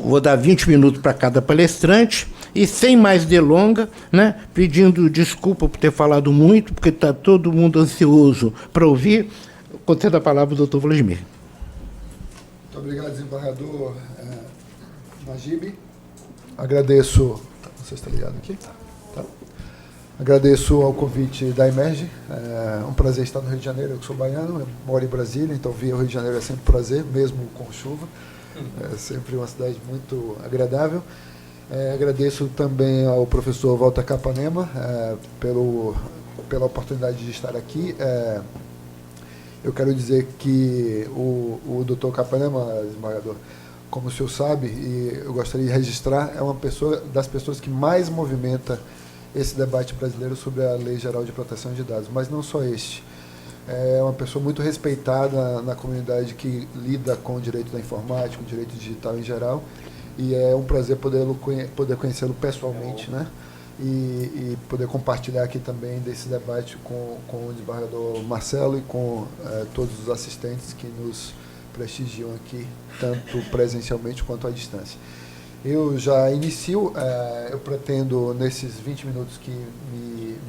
Vou dar 20 minutos para cada palestrante e, sem mais delonga, né, pedindo desculpa por ter falado muito, porque está todo mundo ansioso para ouvir, concedo a palavra ao doutor Vladimir. Muito obrigado, desembargador Najib. Agradeço... Não sei se está ligado aqui. Tá. Agradeço ao convite da Emerge. É um prazer estar no Rio de Janeiro. Eu sou baiano, eu moro em Brasília, então vir ao Rio de Janeiro é sempre um prazer, mesmo com chuva. É sempre uma cidade muito agradável. Agradeço também ao professor Walter Capanema pela oportunidade de estar aqui. Eu quero dizer que o doutor Capanema, desembargador, como o senhor sabe, e eu gostaria de registrar, é uma das pessoas que mais movimenta esse debate brasileiro sobre a Lei Geral de Proteção de Dados, mas não só este. É uma pessoa muito respeitada na comunidade que lida com o direito da informática, o direito digital em geral, e é um prazer poder conhecê-lo pessoalmente, né? E poder compartilhar aqui também desse debate com o desembargador Marcelo e com todos os assistentes que nos prestigiam aqui, tanto presencialmente quanto à distância. Eu já inicio, eu pretendo, nesses 20 minutos que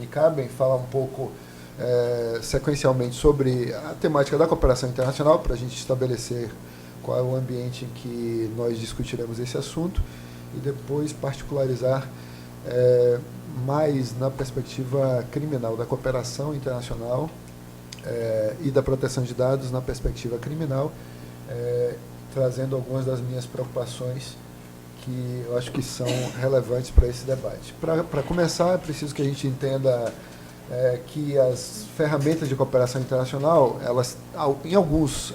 me cabem, falar um pouco sequencialmente sobre a temática da cooperação internacional, para a gente estabelecer qual é o ambiente em que nós discutiremos esse assunto, e depois particularizar mais na perspectiva criminal, da cooperação internacional e da proteção de dados na perspectiva criminal, trazendo algumas das minhas preocupações que eu acho que são relevantes para esse debate. Para começar, é preciso que a gente entenda que as ferramentas de cooperação internacional, elas, em alguns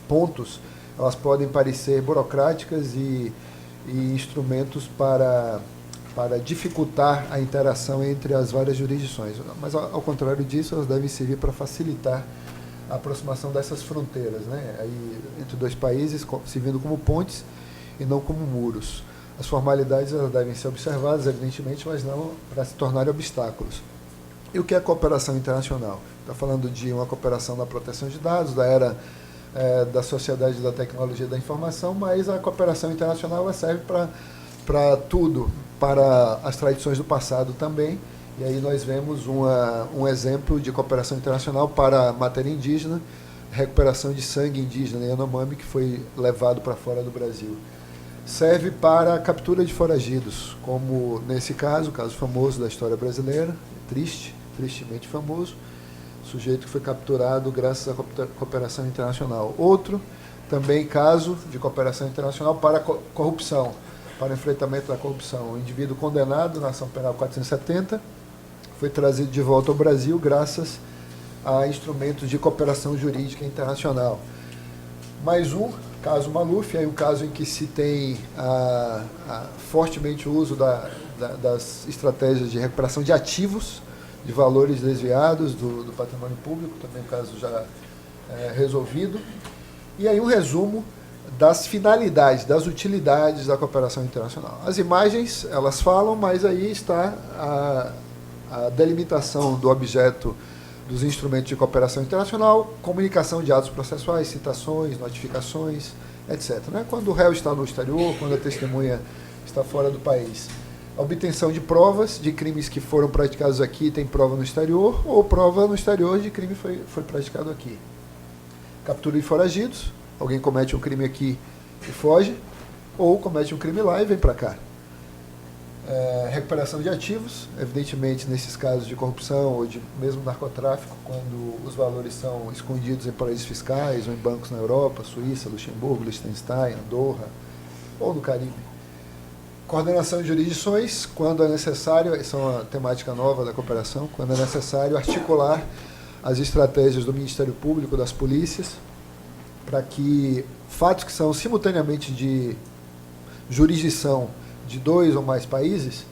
pontos, elas podem parecer burocráticas e instrumentos para dificultar a interação entre as várias jurisdições. Mas, ao contrário disso, elas devem servir para facilitar a aproximação dessas fronteiras, né? Aí, entre dois países, servindo como pontes e não como muros. As formalidades elas devem ser observadas, evidentemente, mas não para se tornarem obstáculos. E o que é cooperação internacional? Está falando de uma cooperação na proteção de dados, da era da sociedade da tecnologia da informação, mas a cooperação internacional ela serve para tudo, para as tradições do passado também. E aí nós vemos um exemplo de cooperação internacional para a matéria indígena, recuperação de sangue indígena Yanomami, que foi levado para fora do Brasil. Serve para a captura de foragidos, como nesse caso, o caso famoso da história brasileira, tristemente famoso, sujeito que foi capturado graças à cooperação internacional. Outro, também caso de cooperação internacional para corrupção, para enfrentamento da corrupção. O indivíduo condenado na ação penal 470 foi trazido de volta ao Brasil graças a instrumentos de cooperação jurídica internacional. Mais um, caso Maluf, aí um caso em que se tem fortemente o uso das estratégias de recuperação de ativos, de valores desviados do patrimônio público, também um caso já resolvido. E aí um resumo das finalidades, das utilidades da cooperação internacional. As imagens, elas falam, mas aí está a delimitação do objeto dos instrumentos de cooperação internacional, comunicação de atos processuais, citações, notificações, etc. Né? Quando o réu está no exterior, quando a testemunha está fora do país. A obtenção de provas de crimes que foram praticados aqui e tem prova no exterior, ou prova no exterior de crime que foi praticado aqui. Captura de foragidos, alguém comete um crime aqui e foge, ou comete um crime lá e vem para cá. Recuperação de ativos, evidentemente nesses casos de corrupção ou de mesmo narcotráfico, quando os valores são escondidos em paraísos fiscais ou em bancos na Europa, Suíça, Luxemburgo, Liechtenstein, Andorra ou no Caribe. Coordenação de jurisdições, quando é necessário, essa é uma temática nova da cooperação, quando é necessário articular as estratégias do Ministério Público, das polícias, para que fatos que são simultaneamente de jurisdição de 2 ou mais países,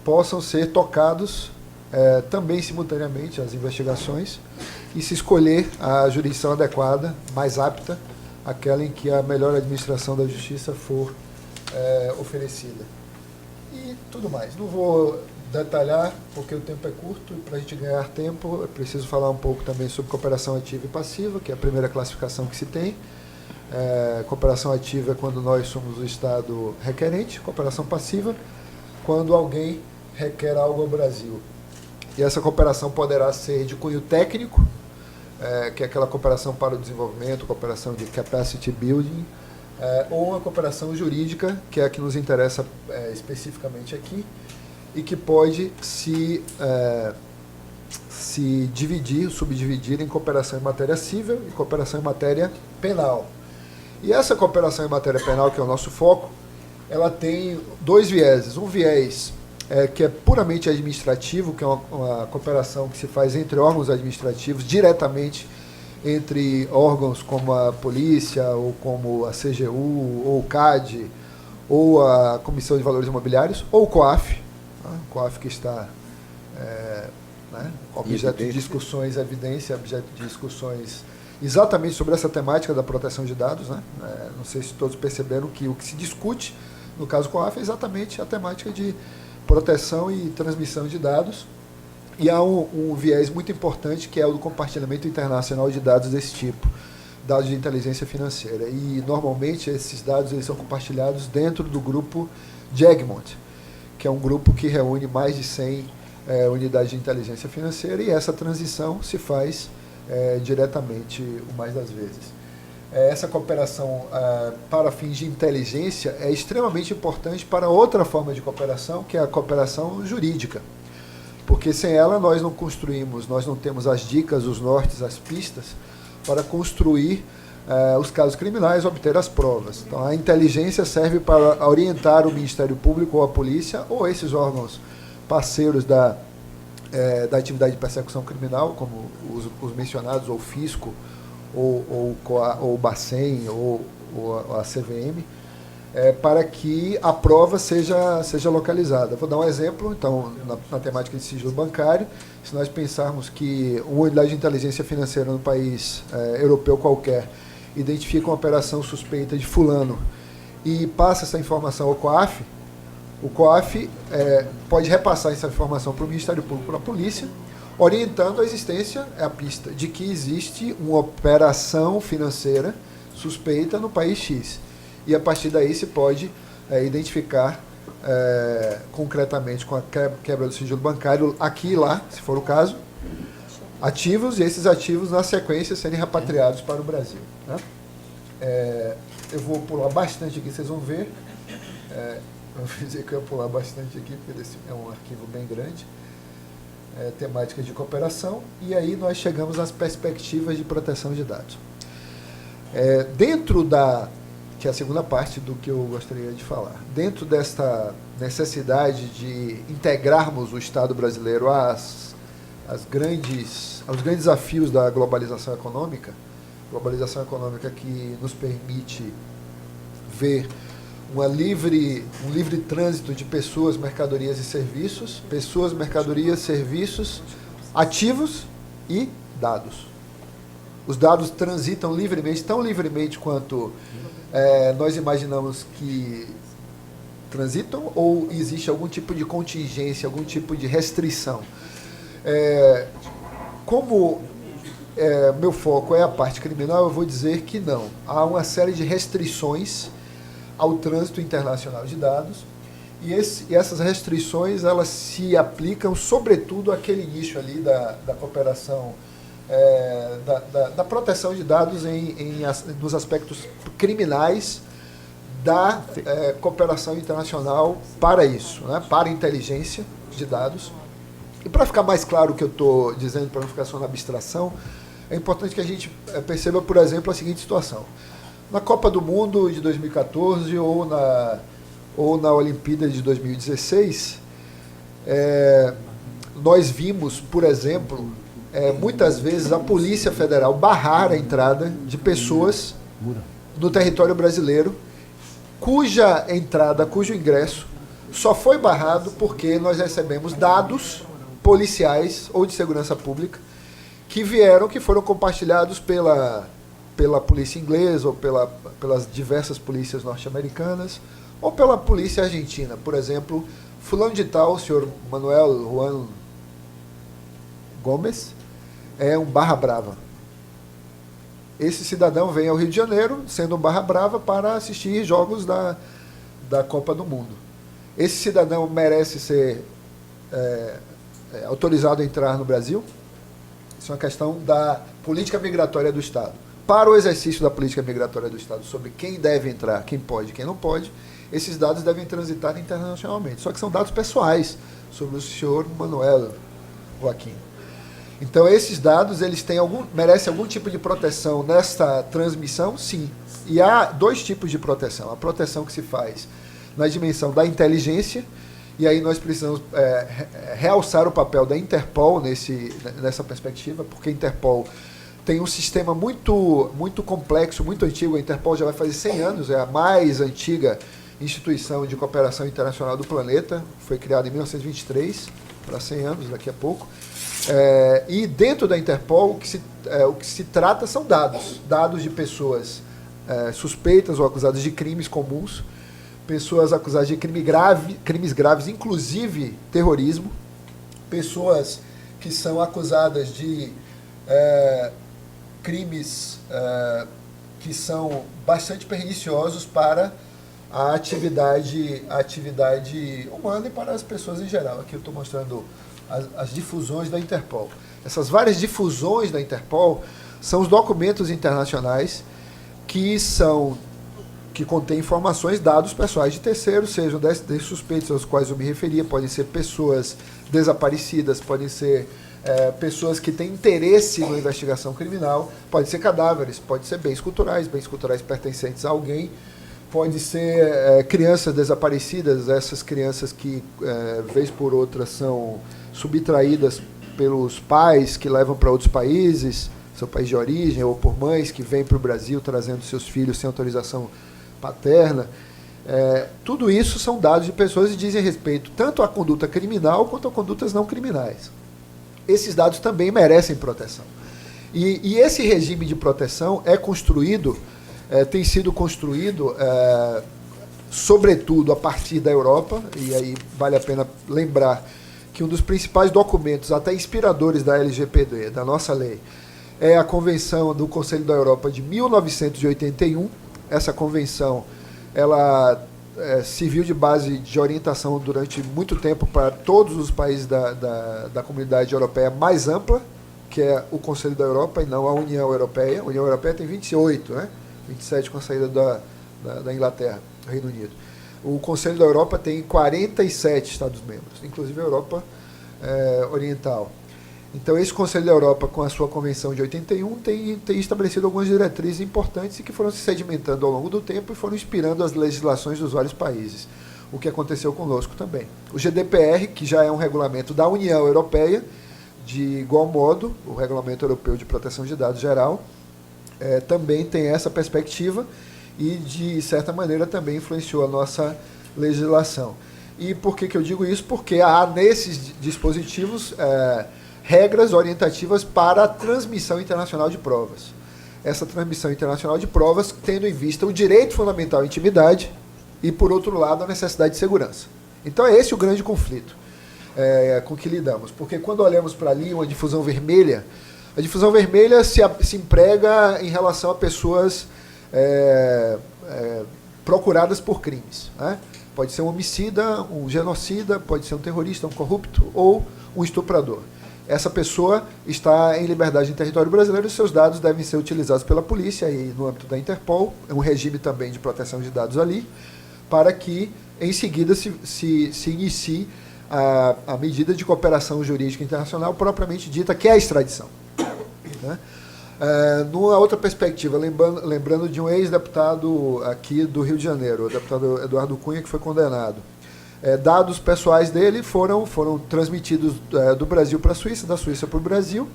possam ser tocados também simultaneamente as investigações e se escolher a jurisdição adequada, mais apta, aquela em que a melhor administração da justiça for oferecida. E tudo mais. Não vou detalhar, porque o tempo é curto, e para a gente ganhar tempo, eu preciso falar um pouco também sobre cooperação ativa e passiva, que é a primeira classificação que se tem. Cooperação ativa é quando nós somos o Estado requerente, cooperação passiva, quando alguém requer algo ao Brasil. E essa cooperação poderá ser de cunho técnico, que é aquela cooperação para o desenvolvimento, cooperação de capacity building, ou uma cooperação jurídica, que é a que nos interessa especificamente aqui, e que pode se dividir, subdividir em cooperação em matéria civil e cooperação em matéria penal. E essa cooperação em matéria penal, que é o nosso foco, ela tem 2 vieses. Um viés que é puramente administrativo, que é uma cooperação que se faz entre órgãos administrativos, diretamente entre órgãos como a polícia, ou como a CGU, ou o CAD, ou a Comissão de Valores Imobiliários, ou o COAF, o COAF que está objeto de discussões, evidência, objeto de discussões exatamente sobre essa temática da proteção de dados. Não sei se todos perceberam que o que se discute no caso COAF é exatamente a temática de proteção e transmissão de dados, e há um viés muito importante, que é o do compartilhamento internacional de dados desse tipo, dados de inteligência financeira. E, normalmente, esses dados eles são compartilhados dentro do grupo de Egmont, que é um grupo que reúne mais de 100 unidades de inteligência financeira, e essa transição se faz diretamente o mais das vezes. Essa cooperação para fins de inteligência é extremamente importante para outra forma de cooperação, que é a cooperação jurídica. Porque sem ela nós não construímos, nós não temos as dicas, os nortes, as pistas para construir os casos criminais, obter as provas. Então a inteligência serve para orientar o Ministério Público ou a polícia, ou esses órgãos parceiros da atividade de persecução criminal, como os mencionados, ou o Fisco, ou o Bacen, ou a CVM, para que a prova seja localizada. Vou dar um exemplo, então, na temática de sigilo bancário. Se nós pensarmos que uma unidade de inteligência financeira no país europeu qualquer identifica uma operação suspeita de fulano e passa essa informação ao COAF, o COAF pode repassar essa informação para o Ministério Público, para a polícia, orientando a existência, a pista, de que existe uma operação financeira suspeita no país X. E a partir daí se pode identificar concretamente, com a quebra do sigilo bancário, aqui e lá, se for o caso, ativos, e esses ativos, na sequência, serem repatriados para o Brasil. Eu vou pular bastante aqui, vocês vão ver. Eu vou dizer que eu vou pular bastante aqui, porque esse é um arquivo bem grande. Temática de cooperação, e aí nós chegamos às perspectivas de proteção de dados. Que é a segunda parte do que eu gostaria de falar. Dentro desta necessidade de integrarmos o Estado brasileiro aos grandes desafios da globalização econômica que nos permite ver um livre trânsito de pessoas, mercadorias e serviços, ativos e dados. Os dados transitam livremente, tão livremente quanto nós imaginamos que transitam, ou existe algum tipo de contingência, algum tipo de restrição. Como meu foco é a parte criminal, eu vou dizer que não. Há uma série de restrições ao trânsito internacional de dados, e essas restrições elas se aplicam sobretudo àquele nicho ali da cooperação, da proteção de dados nos aspectos criminais da cooperação internacional para isso, para a inteligência de dados. E para ficar mais claro o que eu estou dizendo, para não ficar só na abstração, é importante que a gente perceba, por exemplo, a seguinte situação. Na Copa do Mundo de 2014 ou na Olimpíada de 2016, nós vimos, por exemplo, muitas vezes a Polícia Federal barrar a entrada de pessoas no território brasileiro cuja entrada, cujo ingresso só foi barrado porque nós recebemos dados policiais ou de segurança pública que foram compartilhados pela polícia inglesa ou pelas diversas polícias norte-americanas ou pela polícia argentina. Por exemplo, fulano de tal, o senhor Manuel Juan Gomes, é um barra brava. Esse cidadão vem ao Rio de Janeiro, sendo um barra brava, para assistir jogos da Copa do Mundo. Esse cidadão merece ser autorizado a entrar no Brasil? Isso é uma questão da política migratória do Estado. Para o exercício da política migratória do Estado, sobre quem deve entrar, quem pode e quem não pode, esses dados devem transitar internacionalmente. Só que são dados pessoais sobre o senhor Manuel Joaquim. Então, esses dados merecem algum tipo de proteção nesta transmissão? Sim. E há dois tipos de proteção. A proteção que se faz na dimensão da inteligência, e aí nós precisamos realçar o papel da Interpol nessa perspectiva, porque a Interpol tem um sistema muito, muito complexo, muito antigo. A Interpol já vai fazer 100 anos, é a mais antiga instituição de cooperação internacional do planeta, foi criada em 1923, para 100 anos daqui a pouco. E dentro da Interpol, o que se trata são dados de pessoas suspeitas ou acusadas de crimes comuns, pessoas acusadas de crimes graves, inclusive terrorismo, pessoas que são acusadas de crimes que são bastante perniciosos para a atividade humana e para as pessoas em geral. Aqui eu estou mostrando as difusões da Interpol. Essas várias difusões da Interpol são os documentos internacionais que contêm informações, dados pessoais de terceiros, sejam desses suspeitos aos quais eu me referia, podem ser pessoas desaparecidas, podem ser pessoas que têm interesse na investigação criminal, podem ser cadáveres, podem ser bens culturais pertencentes a alguém, pode ser crianças desaparecidas, essas crianças que, vez por outra, são subtraídas pelos pais que levam para outros países, seu país de origem, ou por mães que vêm para o Brasil trazendo seus filhos sem autorização paterna. Tudo isso são dados de pessoas e dizem respeito tanto à conduta criminal quanto a condutas não criminais. Esses dados também merecem proteção. E esse regime de proteção tem sido construído, sobretudo, a partir da Europa, e aí vale a pena lembrar que um dos principais documentos, até inspiradores da LGPD, da nossa lei, é a Convenção do Conselho da Europa de 1981. Essa convenção ela serviu de base de orientação durante muito tempo para todos os países da comunidade europeia mais ampla, que é o Conselho da Europa e não a União Europeia. A União Europeia tem 28, né? 27 com a saída da Inglaterra, do Reino Unido. O Conselho da Europa tem 47 Estados-membros, inclusive a Europa Oriental. Então, esse Conselho da Europa, com a sua Convenção de 81, tem estabelecido algumas diretrizes importantes e que foram se sedimentando ao longo do tempo e foram inspirando as legislações dos vários países, o que aconteceu conosco também. O GDPR, que já é um regulamento da União Europeia, de igual modo, o Regulamento Europeu de Proteção de Dados Geral, também tem essa perspectiva e, de certa maneira, também influenciou a nossa legislação. E por que eu digo isso? Porque há nesses dispositivos regras orientativas para a transmissão internacional de provas. Essa transmissão internacional de provas tendo em vista o direito fundamental à intimidade e, por outro lado, a necessidade de segurança. Então, é esse o grande conflito com que lidamos. Porque quando olhamos para ali uma difusão vermelha, a difusão vermelha se emprega em relação a pessoas procuradas por crimes, né? Pode ser um homicida, um genocida, pode ser um terrorista, um corrupto ou um estuprador. Essa pessoa está em liberdade em território brasileiro e seus dados devem ser utilizados pela polícia e no âmbito da Interpol, é um regime também de proteção de dados ali, para que em seguida se inicie a medida de cooperação jurídica internacional propriamente dita, que é a extradição. Né? Numa outra perspectiva, lembrando de um ex-deputado aqui do Rio de Janeiro, o deputado Eduardo Cunha, que foi condenado. Dados pessoais dele foram transmitidos do Brasil para a Suíça, da Suíça para o Brasil,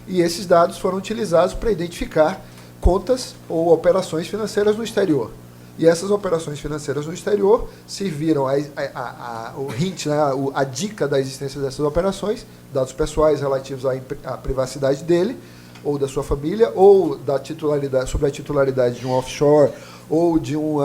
e esses dados foram utilizados para identificar contas ou operações financeiras no exterior. E essas operações financeiras no exterior serviram o hint, né, a dica da existência dessas operações, dados pessoais relativos à privacidade dele, ou da sua família, ou da titularidade, sobre a titularidade de um offshore, ou de um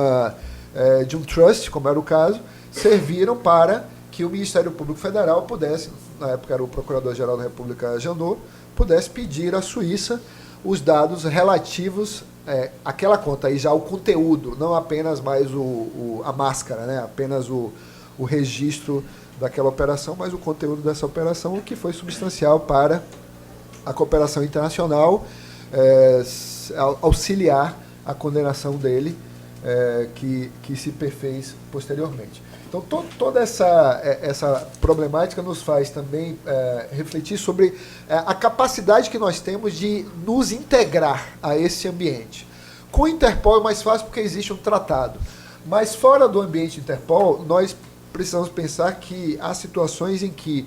trust, como era o caso, serviram para que o Ministério Público Federal pudesse, na época era o Procurador-Geral da República Janot, pudesse pedir à Suíça os dados relativos àquela conta, aí já o conteúdo, não apenas mais a máscara, né? Apenas o registro daquela operação, mas o conteúdo dessa operação, o que foi substancial para a cooperação internacional auxiliar a condenação dele, que se perfez posteriormente. Então, toda essa problemática nos faz também refletir sobre a capacidade que nós temos de nos integrar a esse ambiente. Com o Interpol é mais fácil porque existe um tratado. Mas fora do ambiente Interpol, nós precisamos pensar que há situações em que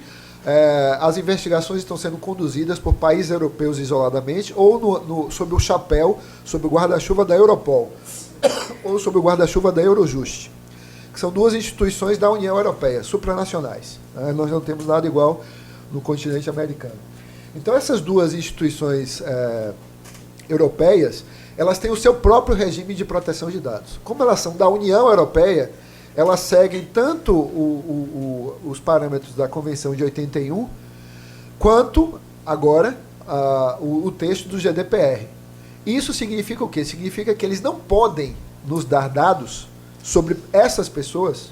as investigações estão sendo conduzidas por países europeus isoladamente ou sob o chapéu, sob o guarda-chuva da Europol ou sob o guarda-chuva da Eurojust, que são duas instituições da União Europeia, supranacionais. Nós não temos nada igual no continente americano. Então, essas duas instituições europeias, elas têm o seu próprio regime de proteção de dados. Como elas são da União Europeia, elas seguem tanto os parâmetros da Convenção de 81, quanto, agora, o texto do GDPR. Isso significa o quê? Significa que eles não podem nos dar dados sobre essas pessoas,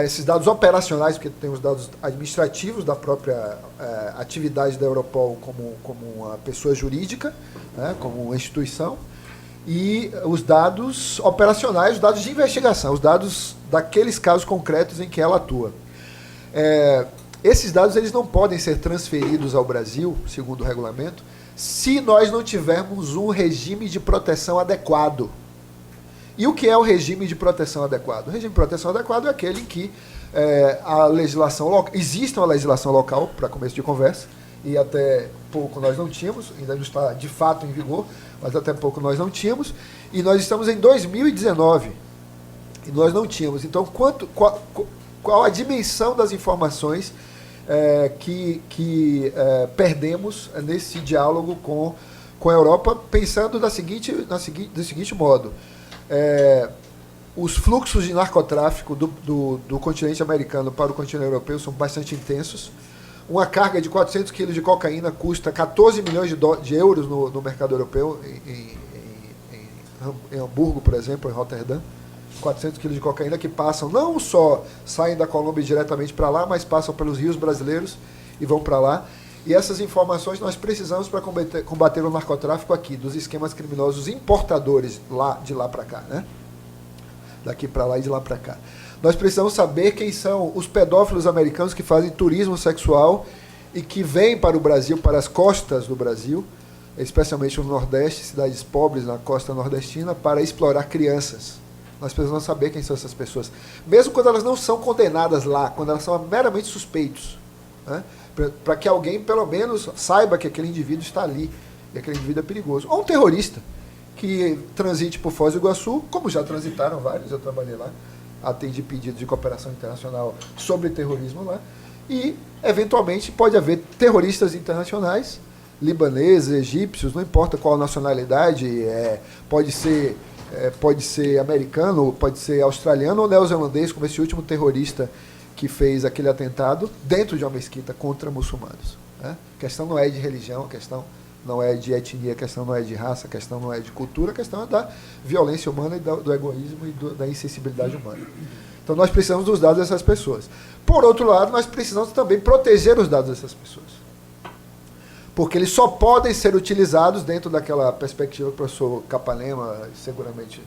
esses dados operacionais, porque tem os dados administrativos da própria atividade da Europol como uma pessoa jurídica, né, como uma instituição, e os dados operacionais, os dados de investigação, os dados daqueles casos concretos em que ela atua. Esses dados eles não podem ser transferidos ao Brasil, segundo o regulamento, se nós não tivermos um regime de proteção adequado. E o que é o regime de proteção adequado? O regime de proteção adequado é aquele em que a legislação local, existe uma legislação local, para começo de conversa, e até pouco nós não tínhamos, ainda não está de fato em vigor, mas até pouco nós não tínhamos, e nós estamos em 2019, e nós não tínhamos. Então, qual a dimensão das informações que perdemos nesse diálogo com a Europa, pensando do seguinte modo: os fluxos de narcotráfico do continente americano para o continente europeu são bastante intensos. Uma carga de 400 quilos de cocaína custa 14 milhões de euros no mercado europeu, em Hamburgo, por exemplo, em Roterdã. 400 quilos de cocaína que passam, não só saem da Colômbia diretamente para lá, mas passam pelos rios brasileiros e vão para lá. E essas informações nós precisamos para combater o narcotráfico aqui, dos esquemas criminosos importadores de lá para cá, né? Daqui para lá e de lá para cá. Nós precisamos saber quem são os pedófilos americanos que fazem turismo sexual e que vêm para o Brasil, para as costas do Brasil, especialmente no Nordeste, cidades pobres na costa nordestina, para explorar crianças. Nós precisamos saber quem são essas pessoas. Mesmo quando elas não são condenadas lá, quando elas são meramente suspeitos, né? Para que alguém, pelo menos, saiba que aquele indivíduo está ali, e aquele indivíduo é perigoso. Ou um terrorista que transite por Foz do Iguaçu, como já transitaram vários, eu trabalhei lá, atendi pedidos de cooperação internacional sobre terrorismo lá, e, eventualmente, pode haver terroristas internacionais, libaneses, egípcios, não importa qual nacionalidade, pode ser americano, pode ser australiano ou neozelandês, como esse último terrorista que fez aquele atentado dentro de uma mesquita contra muçulmanos, né? A questão não é de religião, a questão não é de etnia, a questão não é de raça, a questão não é de cultura, a questão é da violência humana e do egoísmo e da insensibilidade humana. Então nós precisamos dos dados dessas pessoas. Por outro lado, nós precisamos também proteger os dados dessas pessoas, porque eles só podem ser utilizados dentro daquela perspectiva que o professor Capalema, seguramente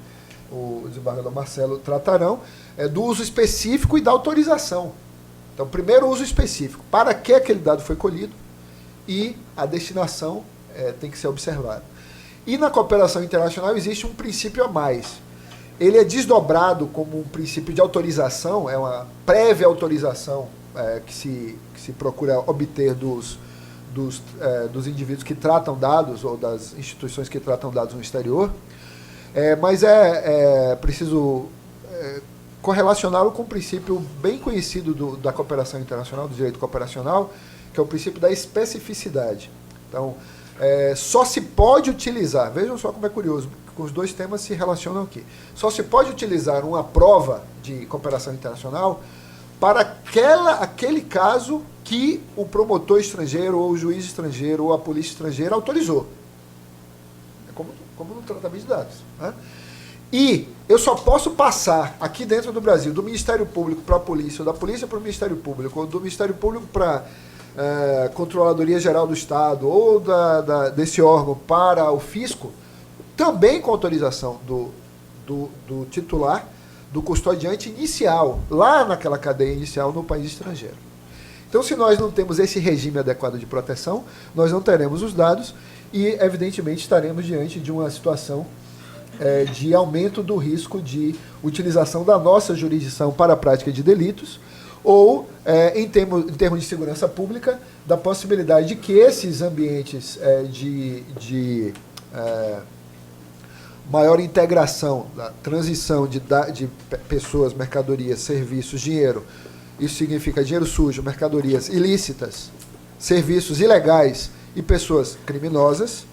o desembargador Marcelo tratarão, do uso específico e da autorização. Então, primeiro o uso específico, para que aquele dado foi colhido, e a destinação tem que ser observada. E na cooperação internacional existe um princípio a mais. Ele é desdobrado como um princípio de autorização, é uma prévia autorização que se procura obter dos indivíduos que tratam dados, ou das instituições que tratam dados no exterior, Mas é preciso correlacioná-lo com um princípio bem conhecido da cooperação internacional, do direito cooperacional, que é o princípio da especificidade. Então, só se pode utilizar, vejam só como é curioso, que os dois temas se relacionam aqui. Só se pode utilizar uma prova de cooperação internacional para aquele caso que o promotor estrangeiro, ou o juiz estrangeiro, ou a polícia estrangeira autorizou. É como no tratamento de dados. Né? E eu só posso passar aqui dentro do Brasil, do Ministério Público para a polícia, ou da polícia para o Ministério Público, ou do Ministério Público para Controladoria Geral do Estado, ou desse órgão para o fisco, também com autorização do titular, do custodiante inicial, lá naquela cadeia inicial no país estrangeiro. Então, se nós não temos esse regime adequado de proteção, nós não teremos os dados e, evidentemente, estaremos diante de uma situação de aumento do risco de utilização da nossa jurisdição para a prática de delitos ou, em termos de segurança pública, da possibilidade de que esses ambientes de maior integração, da transição de pessoas, mercadorias, serviços, dinheiro, isso significa dinheiro sujo, mercadorias ilícitas, serviços ilegais e pessoas criminosas,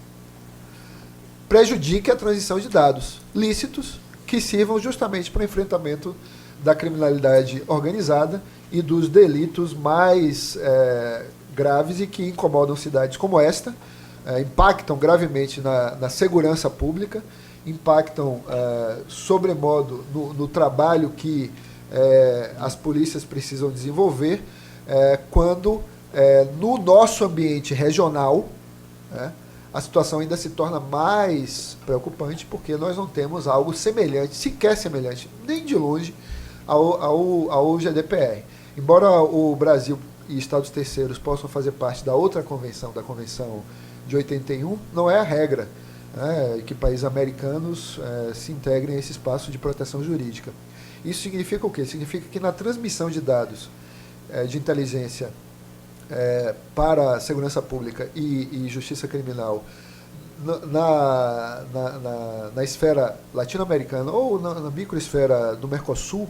prejudique a transição de dados lícitos que sirvam justamente para o enfrentamento da criminalidade organizada e dos delitos mais graves e que incomodam cidades como esta, impactam gravemente na segurança pública, impactam sobremodo no trabalho que as polícias precisam desenvolver quando no nosso ambiente regional a situação ainda se torna mais preocupante porque nós não temos algo semelhante, sequer semelhante, nem de longe, ao GDPR. Embora o Brasil e Estados terceiros possam fazer parte da outra convenção, da Convenção de 81, não é a regra que países americanos se integrem a esse espaço de proteção jurídica. Isso significa o quê? Significa que na transmissão de dados de inteligência para a segurança pública e justiça criminal na esfera latino-americana ou na microesfera do Mercosul,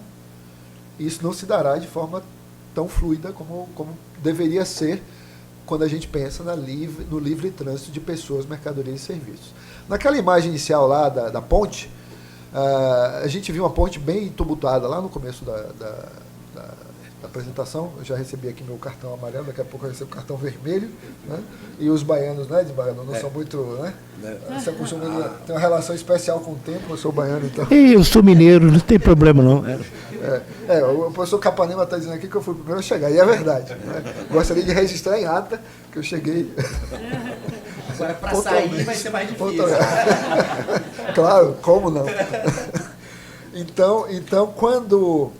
isso não se dará de forma tão fluida como deveria ser quando a gente pensa no livre trânsito de pessoas, mercadorias e serviços. Naquela imagem inicial lá da ponte, a gente viu uma ponte bem tumultuada lá no começo da apresentação. Eu já recebi aqui meu cartão amarelo, daqui a pouco eu recebo o cartão vermelho, né? E os baianos, né, de baiano, não são muito, né? Você costuma ter uma relação especial com o tempo, eu sou baiano, então. E eu sou mineiro, não tem problema não. O professor Capanema está dizendo aqui que eu fui o primeiro a chegar, e é verdade. Né? Gostaria de registrar em ata que eu cheguei. Agora, para sair vai ser mais difícil. Claro, como não? Então quando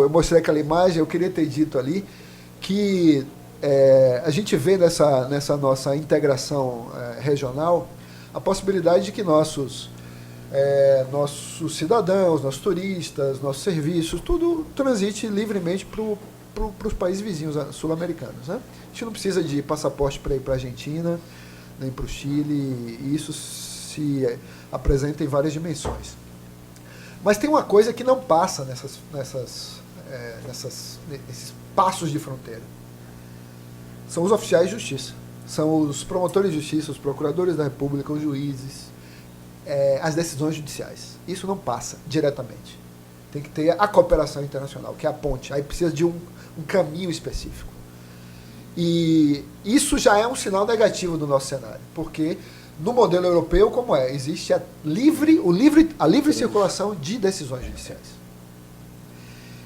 eu mostrei aquela imagem, eu queria ter dito ali que a gente vê nessa nossa integração regional a possibilidade de que nossos cidadãos, nossos turistas, nossos serviços, tudo transite livremente para os países vizinhos sul-americanos. Né? A gente não precisa de passaporte para ir para a Argentina, nem para o Chile, e isso se apresenta em várias dimensões. Mas tem uma coisa que não passa nesses passos de fronteira. São os oficiais de justiça. São os promotores de justiça, os procuradores da República, os juízes, as decisões judiciais. Isso não passa diretamente. Tem que ter a cooperação internacional, que é a ponte. Aí precisa de um caminho específico. E isso já é um sinal negativo do nosso cenário, porque no modelo europeu, como existe a livre circulação de decisões judiciais.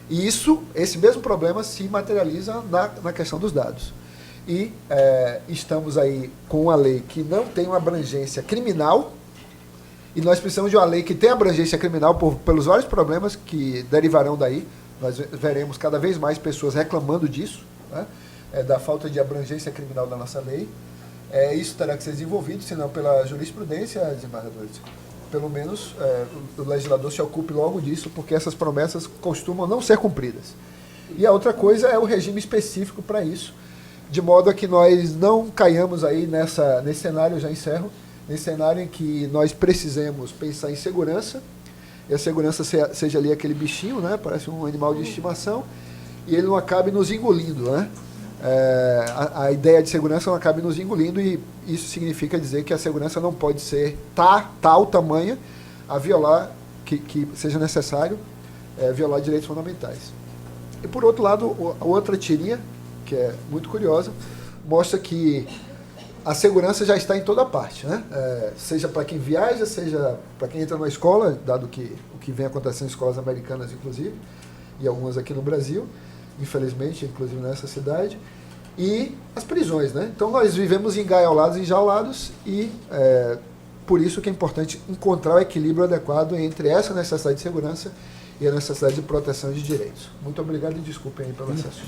E esse mesmo problema se materializa na questão dos dados. E estamos aí com uma lei que não tem uma abrangência criminal, e nós precisamos de uma lei que tenha abrangência criminal pelos vários problemas que derivarão daí. Nós veremos cada vez mais pessoas reclamando disso, né? Da falta de abrangência criminal da nossa lei. Isso terá que ser desenvolvido, senão pela jurisprudência, desembargadores. Pelo menos o legislador se ocupe logo disso, porque essas promessas costumam não ser cumpridas. E a outra coisa é o regime específico para isso, de modo a que nós não caiamos aí nesse cenário, eu já encerro, nesse cenário em que nós precisamos pensar em segurança, e a segurança seja ali aquele bichinho, né? Parece um animal de estimação, e ele não acabe nos engolindo, né? A ideia de segurança não acabe nos engolindo, e isso significa dizer que a segurança não pode ser tal tamanha a violar, que seja necessário violar direitos fundamentais. E por outro lado, a outra tirinha, que é muito curiosa, mostra que a segurança já está em toda parte, né? Seja para quem viaja, seja para quem entra na escola, dado o que vem acontecendo em escolas americanas, inclusive, e algumas aqui no Brasil, infelizmente, inclusive nessa cidade, e as prisões, né? Então nós vivemos engaiolados, enjaulados, e por isso que é importante encontrar o equilíbrio adequado entre essa necessidade de segurança e a necessidade de proteção de direitos. Muito obrigado e desculpem aí pelo excesso.